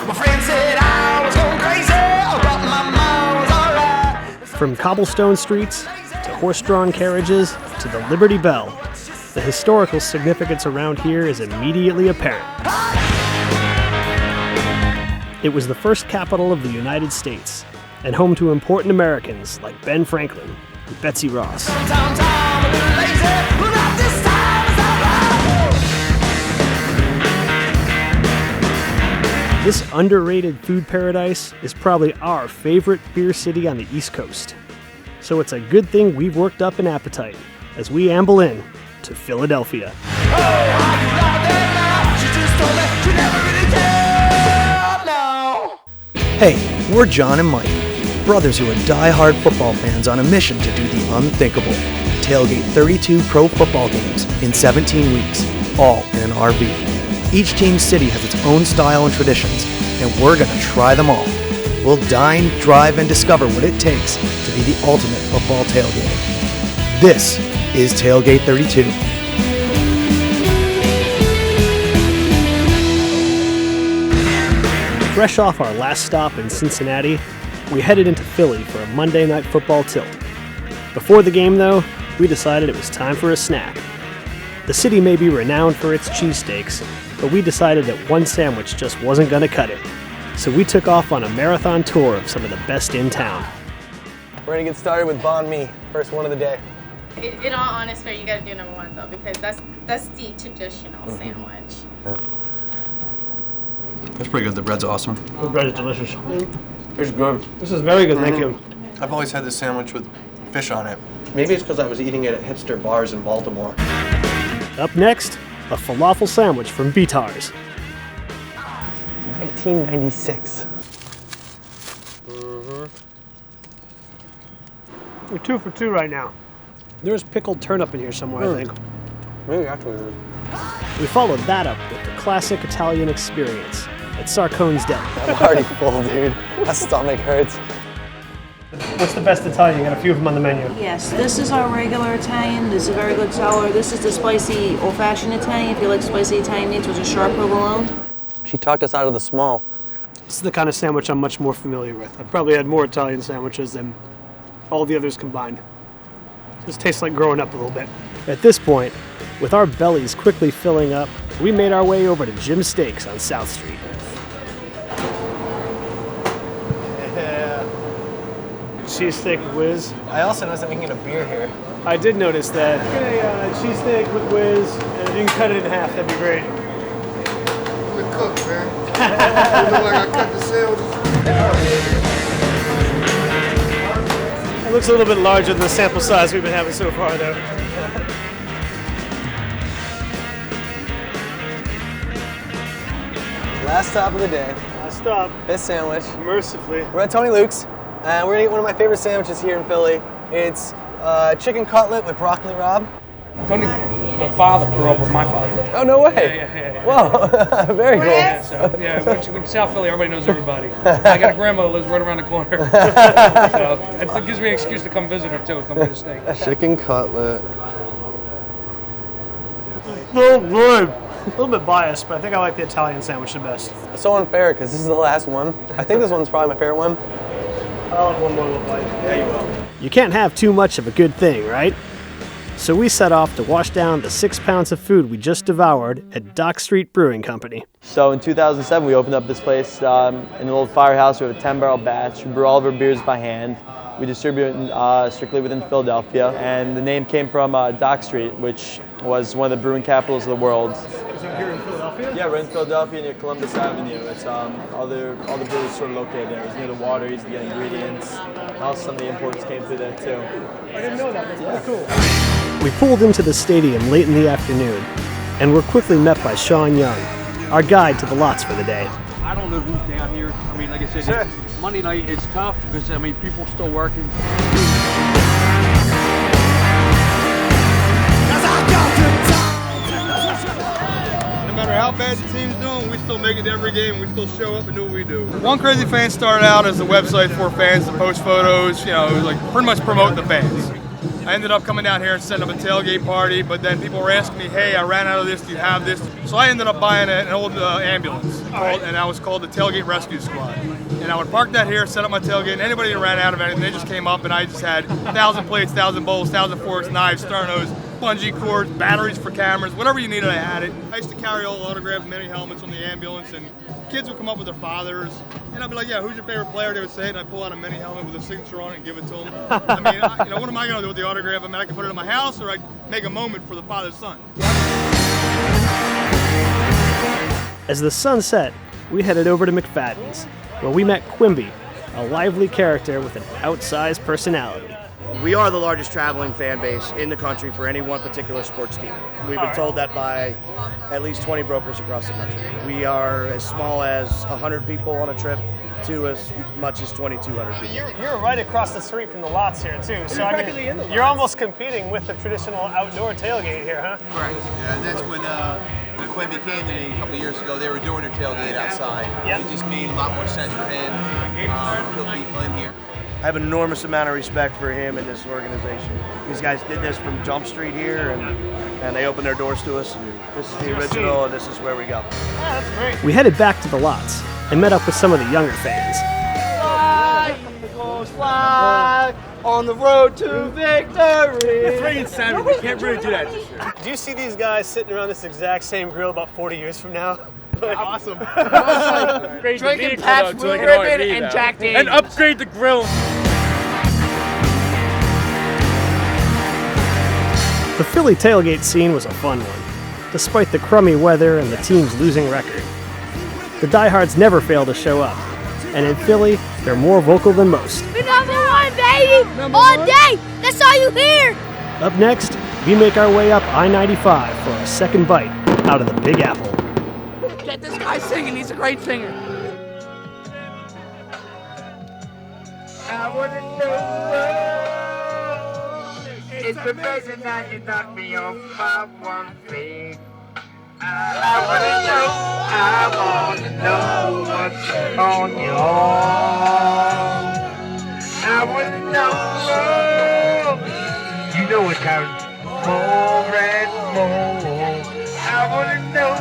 My friend said I was going crazy, but my mom was alright. From cobblestone streets to horse-drawn carriages to the Liberty Bell, the historical significance around here is immediately apparent. It was the first capital of the United States and home to important Americans like Ben Franklin and Betsy Ross. This underrated food paradise is probably our favorite beer city on the East Coast. So it's a good thing we've worked up an appetite as we amble in to Philadelphia. Hey, we're John and Mike, brothers who are die-hard football fans on a mission to do the unthinkable. Tailgate 32 pro football games in 17 weeks, all in an RV. Each team's city has its own style and traditions, and we're gonna try them all. We'll dine, drive, and discover what it takes to be the ultimate football tailgater. This is Tailgate 32. Fresh off our last stop in Cincinnati, we headed into Philly for a Monday night football tilt. Before the game, though, we decided it was time for a snack. The city may be renowned for its cheesesteaks, but we decided that one sandwich just wasn't going to cut it. So we took off on a marathon tour of some of the best in town. We're gonna get started with banh mi, first one of the day. In all honesty, you gotta do number one though, because that's the traditional sandwich. Yeah. That's pretty good. The bread's awesome. The bread is delicious. It's good. This is very good, thank you. I've always had this sandwich with fish on it. Maybe it's because I was eating it at hipster bars in Baltimore. Up next, a falafel sandwich from Bitar's. 1996. We're 2 for 2 right now. There's pickled turnip in here somewhere, I think. Maybe actually. We followed that up with the classic Italian experience at Sarcone's Deli. I'm already full, dude. My stomach hurts. What's the best Italian? You got a few of them on the menu. Yes, this is our regular Italian. This is a very good seller. This is the spicy old-fashioned Italian. If you like spicy Italian meats, which is sharp provolone. She talked us out of the small. This is the kind of sandwich I'm much more familiar with. I've probably had more Italian sandwiches than all the others combined. This tastes like growing up a little bit. At this point, with our bellies quickly filling up, we made our way over to Jim's Steaks on South Street. Yeah. Cheesesteak whiz. I also noticed that we can get a beer here. I did notice that. Get a cheesesteak with whiz, and if you can cut it in half, that'd be great. I'm the cook, man. You look like I cut the sandwiches. It looks a little bit larger than the sample size we've been having so far, though. Last stop of the day. Last stop. This sandwich. Mercifully. We're at Tony Luke's, and we're gonna eat one of my favorite sandwiches here in Philly. It's chicken cutlet with broccoli rabe. Tony, my father grew up with my father. Oh, no way. Yeah. Whoa, very cool. Yeah, so, yeah, when South Philly, everybody knows everybody. I got a grandmother who lives right around the corner. So it gives me an excuse to come visit her, too, come get a steak. Chicken cutlet. So good. A little bit biased, but I think I like the Italian sandwich the best. It's so unfair, because this is the last one. I think this one's probably my favorite one. I'll have one more little bite. Yeah, you will. You can't have too much of a good thing, right? So we set off to wash down the 6 pounds of food we just devoured at Dock Street Brewing Company. So in 2007, we opened up this place in an old firehouse. We have a 10-barrel batch. We brew all of our beers by hand. We distribute strictly within Philadelphia. And the name came from Dock Street, which was one of the brewing capitals of the world. Is it here in Philadelphia? Yeah, we're in Philadelphia near Columbus Avenue. It's all the brewers sort of located there. It's near the water, easy to get ingredients. And also some of the imports came through there too. I didn't know that. That's pretty cool. We pulled into the stadium late in the afternoon and were quickly met by Shaun Young, our guide to the lots for the day. I don't know who's down here. I mean, like I said, Monday night it's tough because, I mean, people still working. No matter how bad the team's doing, we still make it to every game. We still show up and do what we do. One Crazy Fan started out as a website for fans to post photos, like pretty much promote the fans. I ended up coming down here and setting up a tailgate party, but then people were asking me, hey, I ran out of this, do you have this? So I ended up buying an old ambulance, and I was called the Tailgate Rescue Squad. And I would park that here, set up my tailgate, and anybody that ran out of anything, they just came up, and I just had 1,000 plates, 1,000 bowls, 1,000 forks, knives, sternos, bungee cords, batteries for cameras, whatever you needed, I had it. I used to carry all autographed mini helmets on the ambulance, and kids would come up with their fathers, and I'd be like, yeah, who's your favorite player? They would say it, and I'd pull out a mini helmet with a signature on it and give it to them. I mean, what am I going to do with the autograph? I mean, I can put it in my house, or I can make a moment for the father's son. As the sun set, we headed over to McFadden's, where we met Quimby, a lively character with an outsized personality. We are the largest traveling fan base in the country for any one particular sports team. We've been told that by at least 20 brokers across the country. We are as small as 100 people on a trip to as much as 2,200 people. You're right across the street from the lots here, too. So I mean, you're almost competing with the traditional outdoor tailgate here, huh? Correct. Yeah, and that's when Quimby came to me a couple of years ago. They were doing their tailgate outside. Yep. It just made a lot more sense for him to put people in here. I have an enormous amount of respect for him and this organization. These guys did this from Jump Street here, and they opened their doors to us. And this is the original, and this is where we go. Yeah, that's great. We headed back to the lots and met up with some of the younger fans. Flag on the road to victory. It's raining Saturday. We can't really do that this year. Do you see these guys sitting around this exact same grill about 40 years from now? Awesome. Drinking Pabst Blue Ribbon and Jack Daniels. And upgrade the grill. The Philly tailgate scene was a fun one, despite the crummy weather and the team's losing record. The diehards never fail to show up, and in Philly, they're more vocal than most. We're number one, baby! All day! That's all you hear! Up next, we make our way up I-95 for a second bite out of the Big Apple. Get this guy singing, he's a great singer. I wanna know, it's amazing how you knock me off my one feet. I wanna know what's on your arm. I wanna know, you know it counts more and more. I wanna know